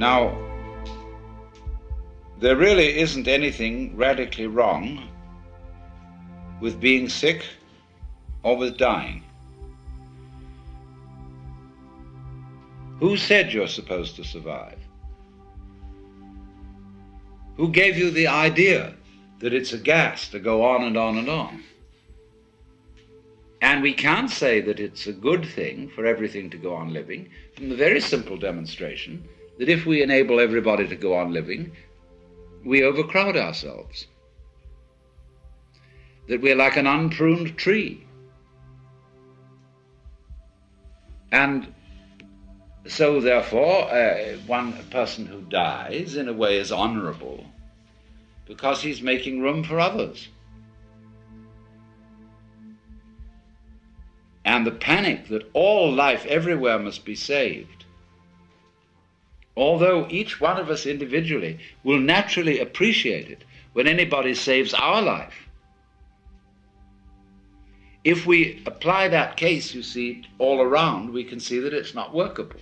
Now, there really isn't anything radically wrong with being sick or with dying. Who said you're supposed to survive? Who gave you the idea that it's a gas to go on and on and on? And we can't say that it's a good thing for everything to go on living from the very simple demonstration that if we enable everybody to go on living, we overcrowd ourselves. That we're like an unpruned tree. And so therefore, one person who dies in a way is honorable because he's making room for others. And the panic that all life everywhere must be saved, although each one of us individually will naturally appreciate it when anybody saves our life, if we apply that case, you see, all around, we can see that it's not workable.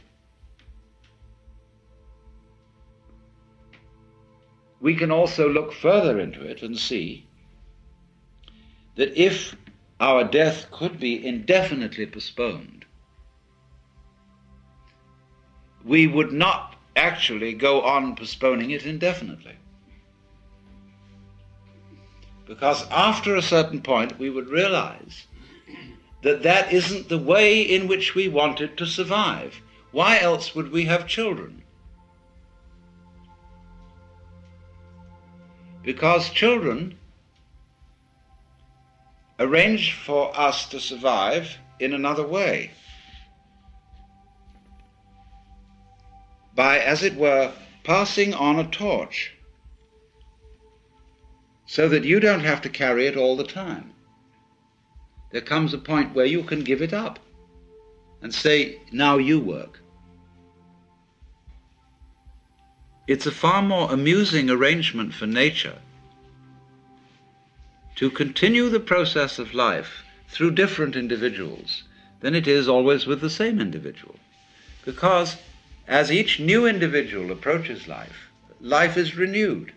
We can also look further into it and see that if our death could be indefinitely postponed, we would not actually go on postponing it indefinitely. Because after a certain point, we would realize that that isn't the way in which we wanted to survive. Why else would we have children? Because children arrange for us to survive in another way. By, as it were, passing on a torch, so that you don't have to carry it all the time. There comes a point where you can give it up and say, now you work. It's a far more amusing arrangement for nature to continue the process of life through different individuals than it is always with the same individual. Because as each new individual approaches life, life is renewed.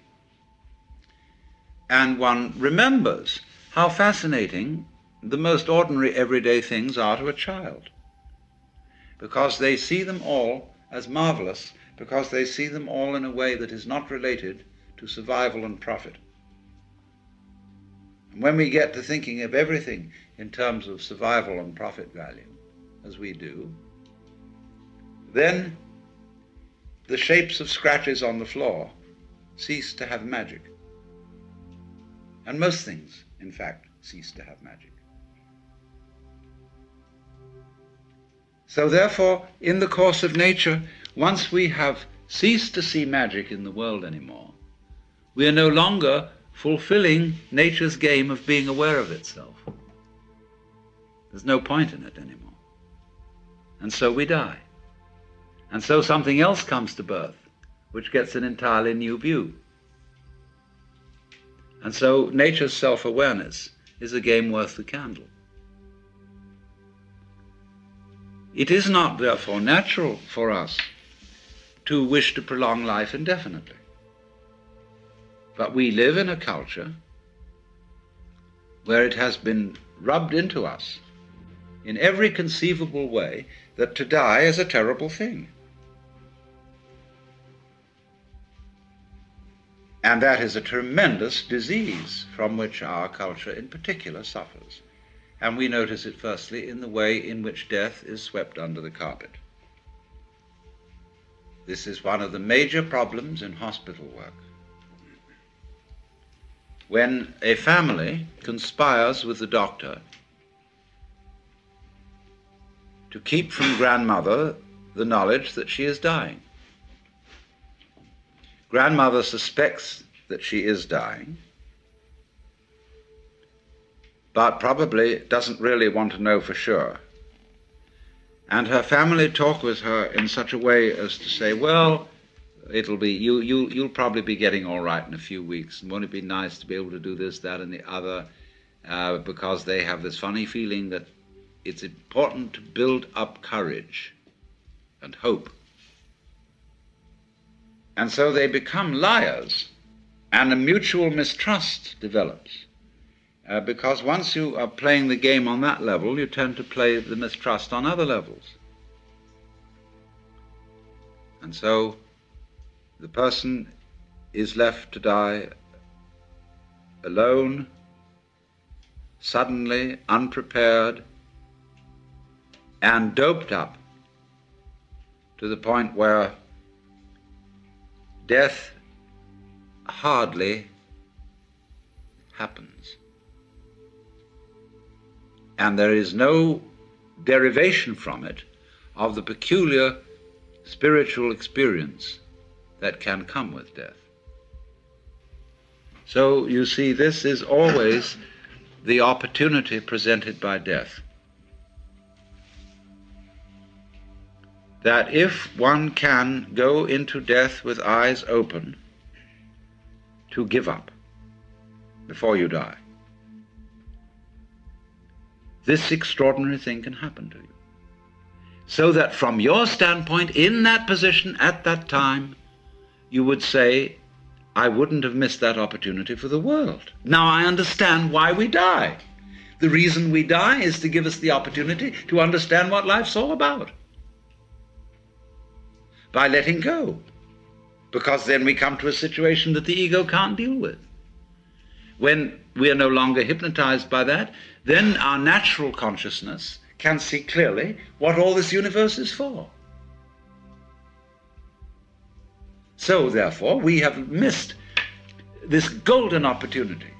And one remembers how fascinating the most ordinary everyday things are to a child, because they see them all as marvelous, because they see them all in a way that is not related to survival and profit. And when we get to thinking of everything in terms of survival and profit value, as we do, then the shapes of scratches on the floor cease to have magic. And most things, in fact, cease to have magic. So therefore, in the course of nature, once we have ceased to see magic in the world anymore, we are no longer fulfilling nature's game of being aware of itself. There's no point in it anymore. And so we die. And so something else comes to birth, which gets an entirely new view. And so nature's self-awareness is a game worth the candle. It is not, therefore, natural for us to wish to prolong life indefinitely. But we live in a culture where it has been rubbed into us in every conceivable way that to die is a terrible thing. And that is a tremendous disease from which our culture in particular suffers. And we notice it firstly in the way in which death is swept under the carpet. This is one of the major problems in hospital work. When a family conspires with the doctor to keep from grandmother the knowledge that she is dying. Grandmother suspects that she is dying, but probably doesn't really want to know for sure. And her family talk with her in such a way as to say, well, it'll be, you'll probably be getting all right in a few weeks, and won't it be nice to be able to do this, that, and the other, because they have this funny feeling that it's important to build up courage and hope. And so they become liars, and a mutual mistrust develops. Because once you are playing the game on that level, you tend to play the mistrust on other levels. And so the person is left to die alone, suddenly, unprepared, and doped up to the point where death hardly happens. And there is no derivation from it of the peculiar spiritual experience that can come with death. So you see, this is always the opportunity presented by death. That if one can go into death with eyes open, to give up before you die, this extraordinary thing can happen to you. So that from your standpoint, in that position, at that time, you would say, I wouldn't have missed that opportunity for the world. Now I understand why we die. The reason we die is to give us the opportunity to understand what life's all about. By letting go. Because then we come to a situation that the ego can't deal with. When we are no longer hypnotized by that, then our natural consciousness can see clearly what all this universe is for. So, therefore, we have missed this golden opportunity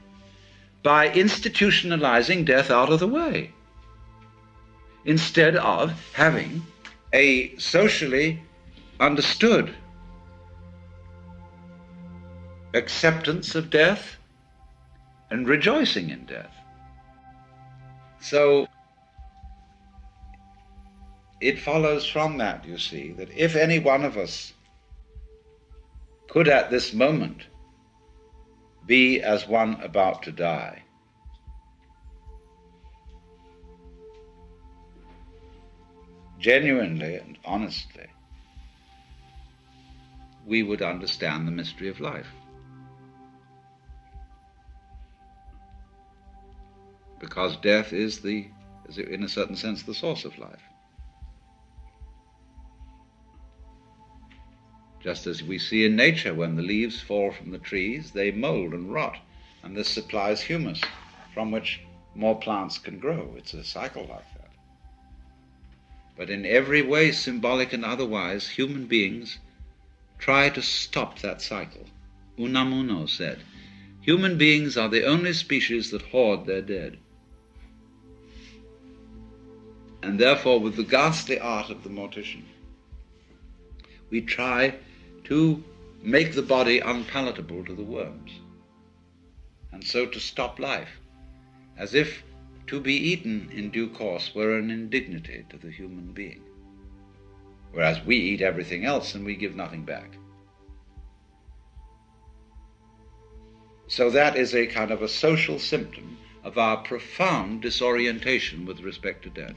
by institutionalizing death out of the way, instead of having a socially understood acceptance of death and rejoicing in death. So it follows from that, you see, that if any one of us could at this moment be as one about to die, genuinely and honestly, we would understand the mystery of life. Because death is in a certain sense, the source of life. Just as we see in nature, when the leaves fall from the trees, they mold and rot, and this supplies humus, from which more plants can grow. It's a cycle like that. But in every way, symbolic and otherwise, human beings try to stop that cycle. Unamuno said, human beings are the only species that hoard their dead. And therefore, with the ghastly art of the mortician, we try to make the body unpalatable to the worms, and so to stop life, as if to be eaten in due course were an indignity to the human being, whereas we eat everything else and we give nothing back. So that is a kind of a social symptom of our profound disorientation with respect to death.